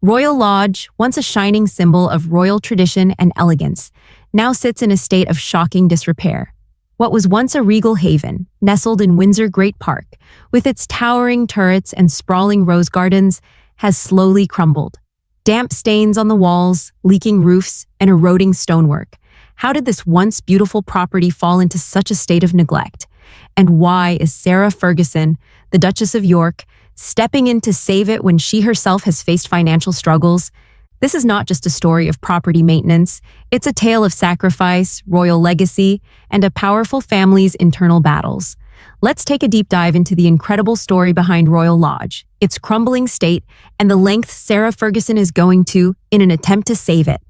Royal Lodge, once a shining symbol of royal tradition and elegance, now sits in a state of shocking disrepair. What was once a regal haven, nestled in Windsor Great Park, with its towering turrets and sprawling rose gardens, has slowly crumbled. Damp stains on the walls, leaking roofs, and eroding stonework. How did this once beautiful property fall into such a state of neglect? And why is Sarah Ferguson, the Duchess of York, stepping in to save it when she herself has faced financial struggles? This is not just a story of property maintenance, it's a tale of sacrifice, royal legacy, and a powerful family's internal battles. Let's take a deep dive into the incredible story behind Royal Lodge, its crumbling state, and the lengths Sarah Ferguson is going to in an attempt to save it.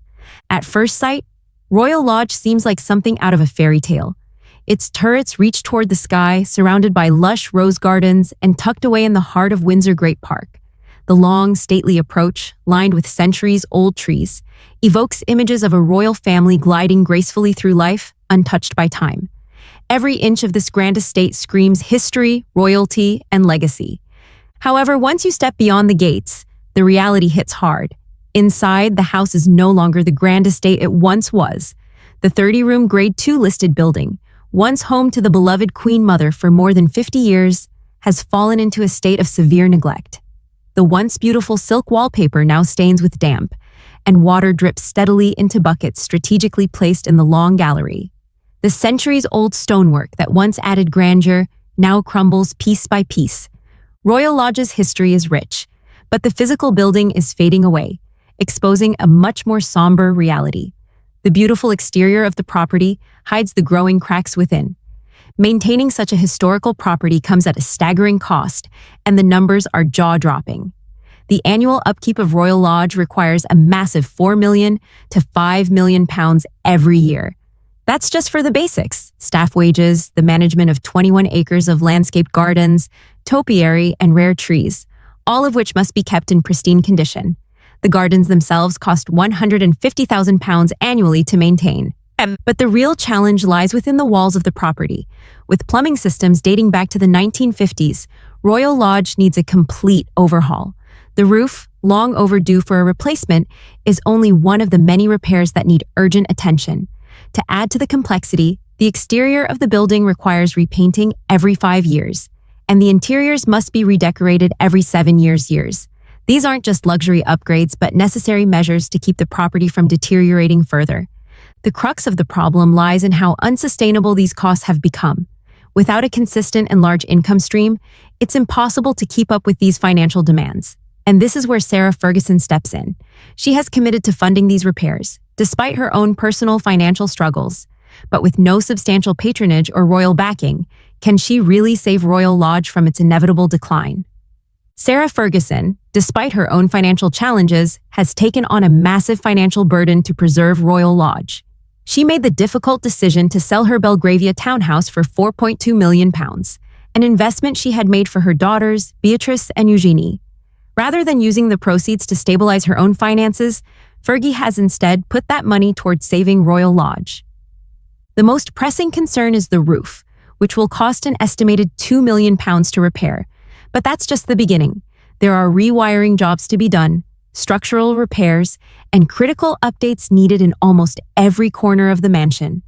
At first sight, Royal Lodge seems like something out of a fairy tale. Its turrets reach toward the sky, surrounded by lush rose gardens and tucked away in the heart of Windsor Great Park. The long, stately approach, lined with centuries-old trees, evokes images of a royal family gliding gracefully through life, untouched by time. Every inch of this grand estate screams history, royalty, and legacy. However, once you step beyond the gates, the reality hits hard. Inside, the house is no longer the grand estate it once was. The 30-room Grade 2 listed building, once home to the beloved Queen Mother for more than 50 years, has fallen into a state of severe neglect. The once beautiful silk wallpaper now stains with damp, and water drips steadily into buckets strategically placed in the long gallery. The centuries-old stonework that once added grandeur now crumbles piece by piece. Royal Lodge's history is rich, but the physical building is fading away, exposing a much more somber reality. The beautiful exterior of the property hides the growing cracks within. Maintaining such a historical property comes at a staggering cost, and the numbers are jaw-dropping. The annual upkeep of Royal Lodge requires a massive £4 million to £5 million every year. That's just for the basics: staff wages, the management of 21 acres of landscaped gardens, topiary, and rare trees, all of which must be kept in pristine condition. The gardens themselves cost £150,000 annually to maintain. But the real challenge lies within the walls of the property. With plumbing systems dating back to the 1950s, Royal Lodge needs a complete overhaul. The roof, long overdue for a replacement, is only one of the many repairs that need urgent attention. To add to the complexity, the exterior of the building requires repainting every 5 years, and the interiors must be redecorated every 7 years. These aren't just luxury upgrades, but necessary measures to keep the property from deteriorating further. The crux of the problem lies in how unsustainable these costs have become. Without a consistent and large income stream, it's impossible to keep up with these financial demands. And this is where Sarah Ferguson steps in. She has committed to funding these repairs, despite her own personal financial struggles. But with no substantial patronage or royal backing, can she really save Royal Lodge from its inevitable decline? Sarah Ferguson, despite her own financial challenges, has taken on a massive financial burden to preserve Royal Lodge. She made the difficult decision to sell her Belgravia townhouse for £4.2 million, an investment she had made for her daughters, Beatrice and Eugenie. Rather than using the proceeds to stabilize her own finances, Fergie has instead put that money towards saving Royal Lodge. The most pressing concern is the roof, which will cost an estimated £2 million to repair. But that's just the beginning. There are rewiring jobs to be done, structural repairs, and critical updates needed in almost every corner of the mansion.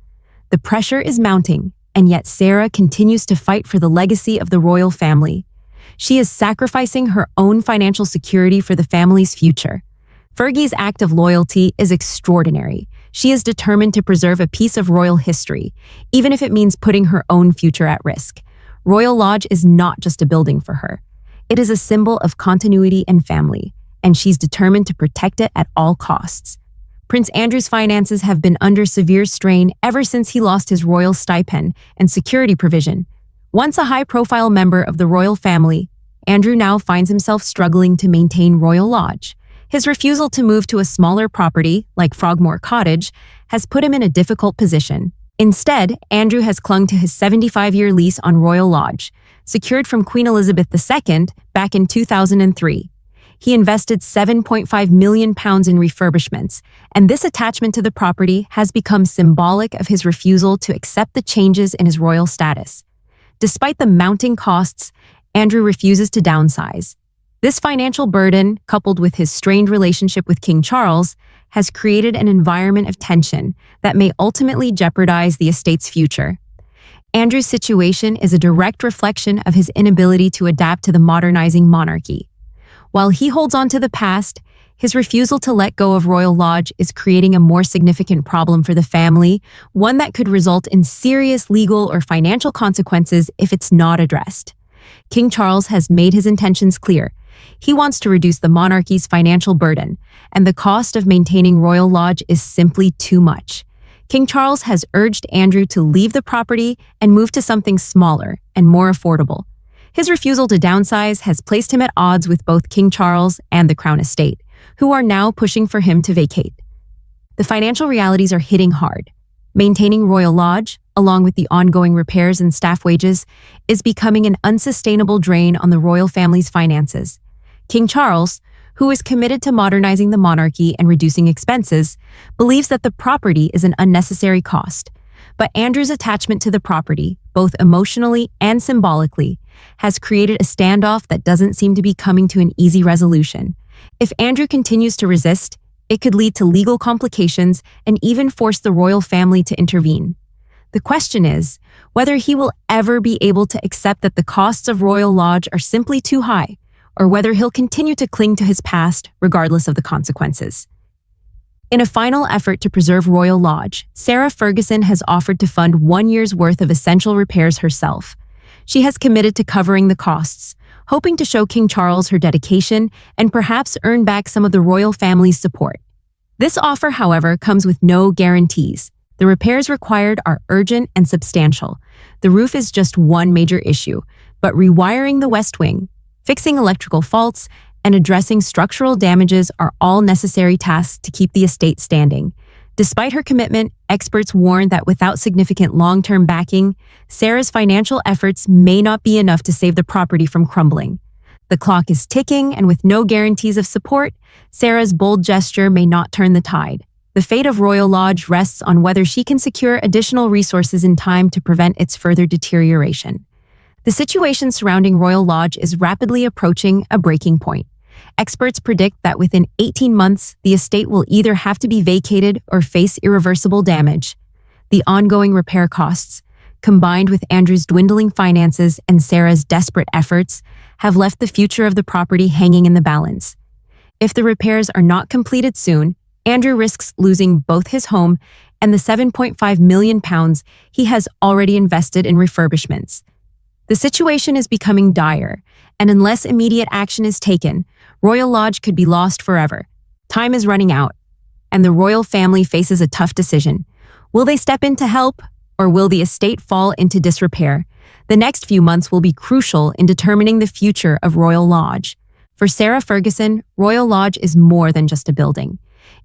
The pressure is mounting, and yet Sarah continues to fight for the legacy of the royal family. She is sacrificing her own financial security for the family's future. Fergie's act of loyalty is extraordinary. She is determined to preserve a piece of royal history, even if it means putting her own future at risk. Royal Lodge is not just a building for her. It is a symbol of continuity and family, and she's determined to protect it at all costs. Prince Andrew's finances have been under severe strain ever since he lost his royal stipend and security provision. Once a high-profile member of the royal family, Andrew now finds himself struggling to maintain Royal Lodge. His refusal to move to a smaller property, like Frogmore Cottage, has put him in a difficult position. Instead, Andrew has clung to his 75-year lease on Royal Lodge, secured from Queen Elizabeth II back in 2003. He invested £7.5 million in refurbishments, and this attachment to the property has become symbolic of his refusal to accept the changes in his royal status. Despite the mounting costs, Andrew refuses to downsize. This financial burden, coupled with his strained relationship with King Charles, has created an environment of tension that may ultimately jeopardize the estate's future. Andrew's situation is a direct reflection of his inability to adapt to the modernizing monarchy. While he holds on to the past, his refusal to let go of Royal Lodge is creating a more significant problem for the family, one that could result in serious legal or financial consequences if it's not addressed. King Charles has made his intentions clear. He wants to reduce the monarchy's financial burden, and the cost of maintaining Royal Lodge is simply too much. King Charles has urged Andrew to leave the property and move to something smaller and more affordable. His refusal to downsize has placed him at odds with both King Charles and the Crown Estate, who are now pushing for him to vacate. The financial realities are hitting hard. Maintaining Royal Lodge, along with the ongoing repairs and staff wages, is becoming an unsustainable drain on the royal family's finances. King Charles, who is committed to modernizing the monarchy and reducing expenses, believes that the property is an unnecessary cost. But Andrew's attachment to the property, both emotionally and symbolically, has created a standoff that doesn't seem to be coming to an easy resolution. If Andrew continues to resist, it could lead to legal complications and even force the royal family to intervene. The question is whether he will ever be able to accept that the costs of Royal Lodge are simply too high, or whether he'll continue to cling to his past regardless of the consequences. In a final effort to preserve Royal Lodge, Sarah Ferguson has offered to fund 1 year's worth of essential repairs herself. She has committed to covering the costs, hoping to show King Charles her dedication and perhaps earn back some of the royal family's support. This offer, however, comes with no guarantees. The repairs required are urgent and substantial. The roof is just one major issue, but rewiring the West Wing, fixing electrical faults, and addressing structural damages are all necessary tasks to keep the estate standing. Despite her commitment, experts warn that without significant long-term backing, Sarah's financial efforts may not be enough to save the property from crumbling. The clock is ticking, and with no guarantees of support, Sarah's bold gesture may not turn the tide. The fate of Royal Lodge rests on whether she can secure additional resources in time to prevent its further deterioration. The situation surrounding Royal Lodge is rapidly approaching a breaking point. Experts predict that within 18 months, the estate will either have to be vacated or face irreversible damage. The ongoing repair costs, combined with Andrew's dwindling finances and Sarah's desperate efforts, have left the future of the property hanging in the balance. If the repairs are not completed soon, Andrew risks losing both his home and the £7.5 million he has already invested in refurbishments. The situation is becoming dire, and unless immediate action is taken, Royal Lodge could be lost forever. Time is running out, and the royal family faces a tough decision. Will they step in to help, or will the estate fall into disrepair? The next few months will be crucial in determining the future of Royal Lodge. For Sarah Ferguson, Royal Lodge is more than just a building.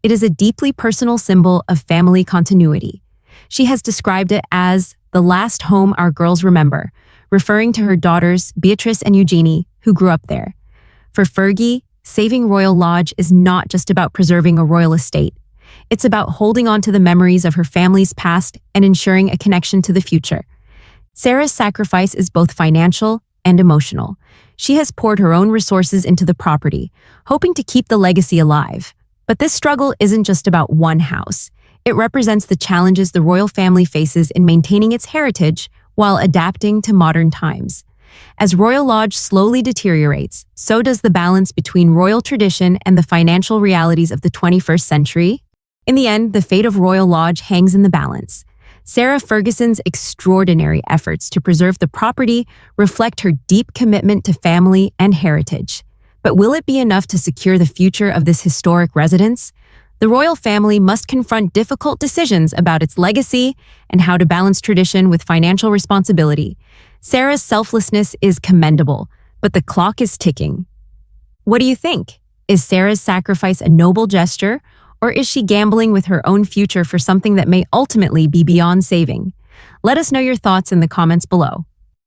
It is a deeply personal symbol of family continuity. She has described it as the last home our girls remember, referring to her daughters, Beatrice and Eugenie, who grew up there. For Fergie, saving Royal Lodge is not just about preserving a royal estate. It's about holding on to the memories of her family's past and ensuring a connection to the future. Sarah's sacrifice is both financial and emotional. She has poured her own resources into the property, hoping to keep the legacy alive. But this struggle isn't just about one house. It represents the challenges the royal family faces in maintaining its heritage while adapting to modern times. As Royal Lodge slowly deteriorates, so does the balance between royal tradition and the financial realities of the 21st century. In the end, the fate of Royal Lodge hangs in the balance. Sarah Ferguson's extraordinary efforts to preserve the property reflect her deep commitment to family and heritage. But will it be enough to secure the future of this historic residence? The royal family must confront difficult decisions about its legacy and how to balance tradition with financial responsibility. Sarah's selflessness is commendable, but the clock is ticking. What do you think? Is Sarah's sacrifice a noble gesture, or is she gambling with her own future for something that may ultimately be beyond saving? Let us know your thoughts in the comments below.